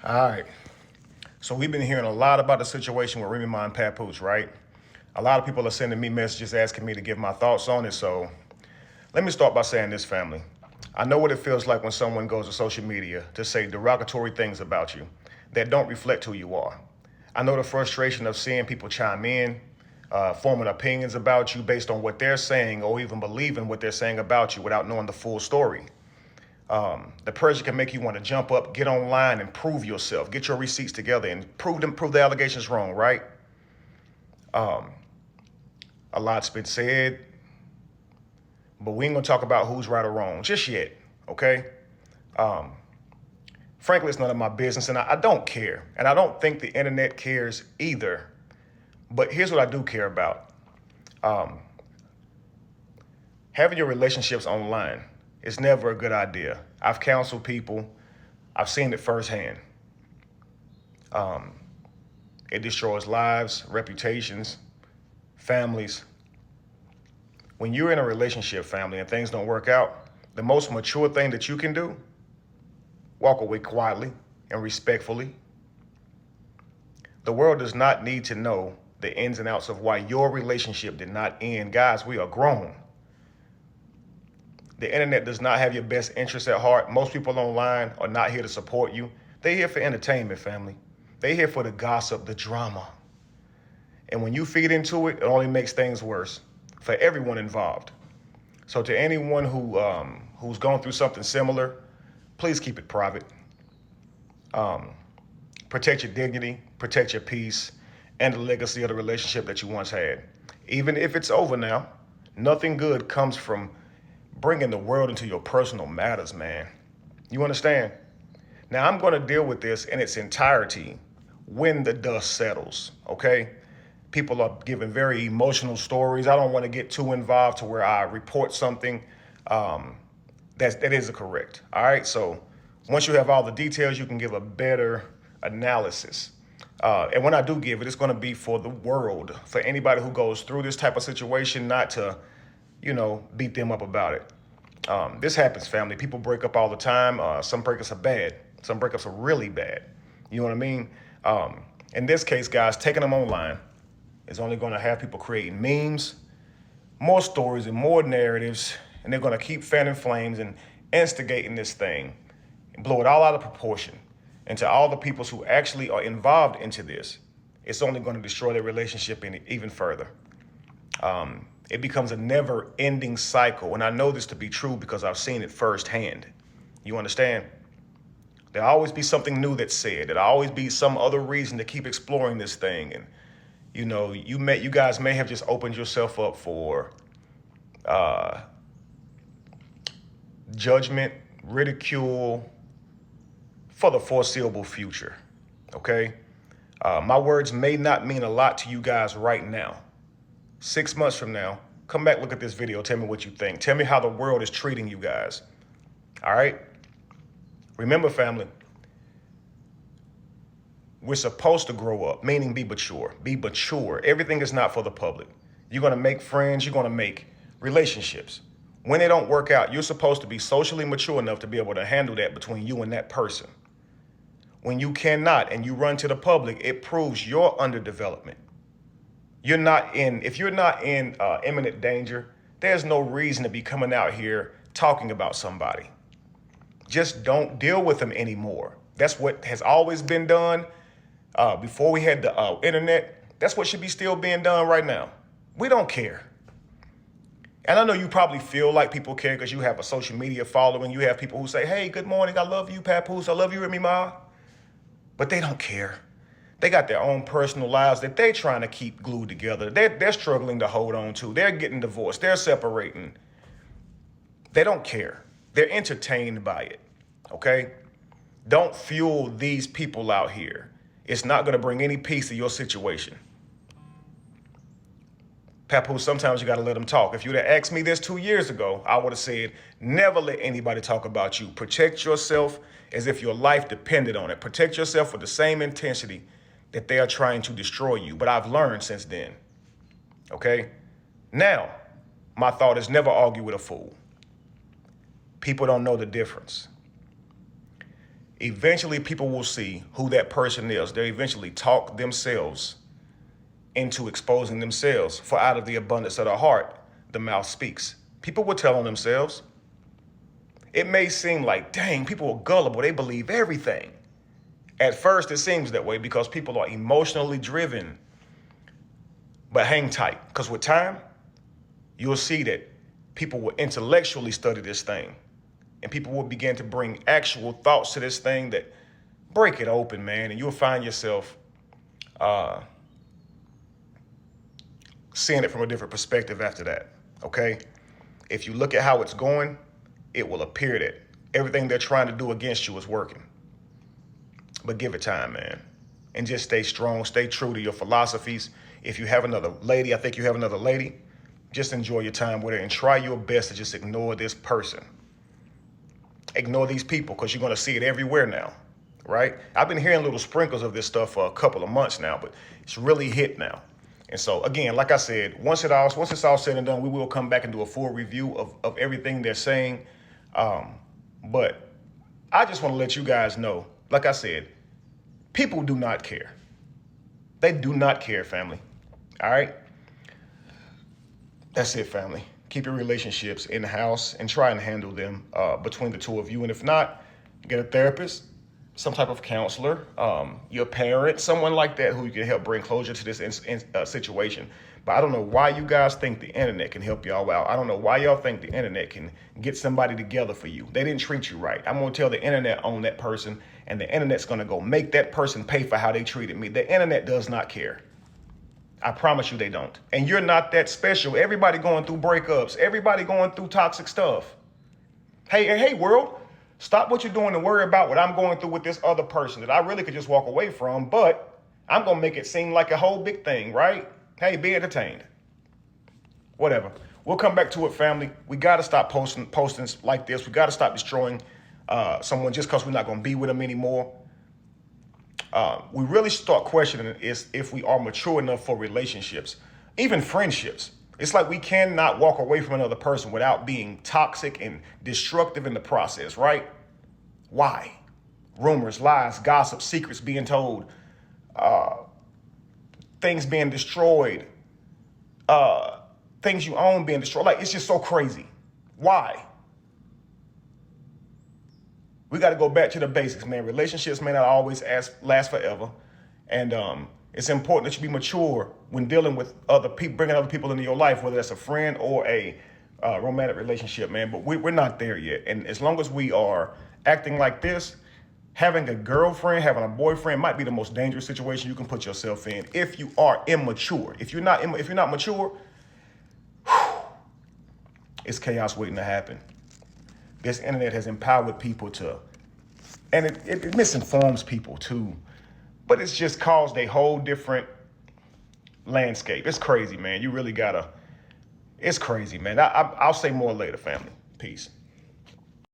All right. So we've been hearing a lot about the situation with Remy Ma and Papoose, right? A lot of people are sending me messages asking me to give my thoughts on it. So let me start by saying this, family. I know what it feels like when someone goes to social media to say derogatory things about you that don't reflect who you are. I know the frustration of seeing people chime in, forming opinions about you based on what they're saying or even believing what they're saying about you without knowing the full story. The pressure can make you want to jump up, get online, and prove yourself. Get your receipts together and prove the allegations wrong. Right? A lot's been said, but we ain't gonna talk about who's right or wrong just yet. Okay? Frankly, it's none of my business, and I don't care, and I don't think the internet cares either. But here's what I do care about: having your relationships online is never a good idea. I've counseled people. I've seen it firsthand. It destroys lives, reputations, families. When you're in a relationship, family, and things don't work out, the most mature thing that you can do, walk away quietly and respectfully. The world does not need to know the ins and outs of why your relationship did not end. Guys, we are grown. The internet does not have your best interests at heart. Most people online are not here to support you. They're here for entertainment, family. They're here for the gossip, the drama. And when you feed into it, it only makes things worse for everyone involved. So to anyone who's gone through something similar, please keep it private. Protect your dignity, protect your peace, and the legacy of the relationship that you once had. Even if it's over now, nothing good comes from bringing the world into your personal matters, man. You understand? Now, I'm going to deal with this in its entirety when the dust settles, okay? People are giving very emotional stories. I don't want to get too involved to where I report something that isn't correct, all right? So once you have all the details, you can give a better analysis. And when I do give it, it's going to be for the world, for anybody who goes through this type of situation, not to beat them up about it. This happens, family. People break up all the time. Some breakups are bad. Some breakups are really bad. You know what I mean? In this case, guys, taking them online is only going to have people creating memes, more stories, and more narratives, and they're going to keep fanning flames and instigating this thing and blow it all out of proportion. And to all the people who actually are involved into this, it's only going to destroy their relationship even further. It becomes a never-ending cycle. And I know this to be true because I've seen it firsthand. You understand? There'll always be something new that's said. There'll always be some other reason to keep exploring this thing. And, you guys may have just opened yourself up for judgment, ridicule for the foreseeable future, okay? My words may not mean a lot to you guys right now. 6 months from now, come back, look at this video. Tell me what you think. Tell me how the world is treating you guys. All right? Remember, family, we're supposed to grow up, meaning be mature. Be mature. Everything is not for the public. You're going to make friends. You're going to make relationships. When they don't work out, you're supposed to be socially mature enough to be able to handle that between you and that person. When you cannot and you run to the public, it proves your underdevelopment. If you're not in imminent danger, there's no reason to be coming out here talking about somebody. Just don't deal with them anymore. That's what has always been done before we had the internet. That's what should be still being done right now. We don't care. And I know you probably feel like people care because you have a social media following. You have people who say, hey, good morning. I love you, Papoose. I love you, Remy Ma. But they don't care. They got their own personal lives that they're trying to keep glued together. They're struggling to hold on to. They're getting divorced. They're separating. They don't care. They're entertained by it, okay? Don't fuel these people out here. It's not going to bring any peace to your situation. Papoose, sometimes you got to let them talk. If you'd have asked me this 2 years ago, I would have said, never let anybody talk about you. Protect yourself as if your life depended on it. Protect yourself with the same intensity that they are trying to destroy you. But I've learned since then, okay? Now, my thought is never argue with a fool. People don't know the difference. eventually people will see who that person is. They'll eventually talk themselves into exposing themselves. For out of the abundance of the heart, the mouth speaks. People will tell on themselves. It may seem like, dang, people are gullible. They believe everything. At first, it seems that way because people are emotionally driven. But hang tight, because with time, you'll see that people will intellectually study this thing. And people will begin to bring actual thoughts to this thing that break it open, man. And you'll find yourself seeing it from a different perspective after that, okay? If you look at how it's going, it will appear that everything they're trying to do against you is working. But give it time, man. And just stay strong, stay true to your philosophies. If you have another lady, I think you have another lady, just enjoy your time with her and try your best to just ignore this person. Ignore these people, because you're going to see it everywhere now, right? I've been hearing little sprinkles of this stuff for a couple of months now, but it's really hit now. And so, again, like I said, once it's all said and done, we will come back and do a full review of everything they're saying. But I just want to let you guys know, like I said, people do not care. They do not care, family. All right? That's it, family. Keep your relationships in the house and try and handle them between the two of you. And if not, get a therapist, some type of counselor, your parent, someone like that who you can help bring closure to this situation. But I don't know why you guys think the internet can help y'all out. I don't know why y'all think the internet can get somebody together for you. They didn't treat you right. I'm going to tell the internet on that person, and the internet's going to go make that person pay for how they treated me. The internet does not care. I promise you they don't. And you're not that special. Everybody going through breakups. Everybody going through toxic stuff. Hey, world. Stop what you're doing and worry about what I'm going through with this other person that I really could just walk away from, but I'm going to make it seem like a whole big thing, right? Hey, be entertained. Whatever. We'll come back to it, family. We got to stop posting like this. We got to stop destroying someone just because we're not going to be with them anymore. We really start questioning is if we are mature enough for relationships, even friendships. It's like we cannot walk away from another person without being toxic and destructive in the process, right? Why? Rumors, lies, gossip, secrets being told, things being destroyed, things you own being destroyed. Like, it's just so crazy. Why? We got to go back to the basics, man. Relationships may not always last forever. And it's important that you be mature when dealing with other people, bringing other people into your life, whether that's a friend or a romantic relationship, man. But we're not there yet. And as long as we are acting like this, having a girlfriend, having a boyfriend might be the most dangerous situation you can put yourself in if you are immature. If you're not mature, it's chaos waiting to happen. This internet has empowered people and it misinforms people too. But it's just caused a whole different landscape. It's crazy, man. You really gotta, it's crazy, man. I'll say more later, family. Peace.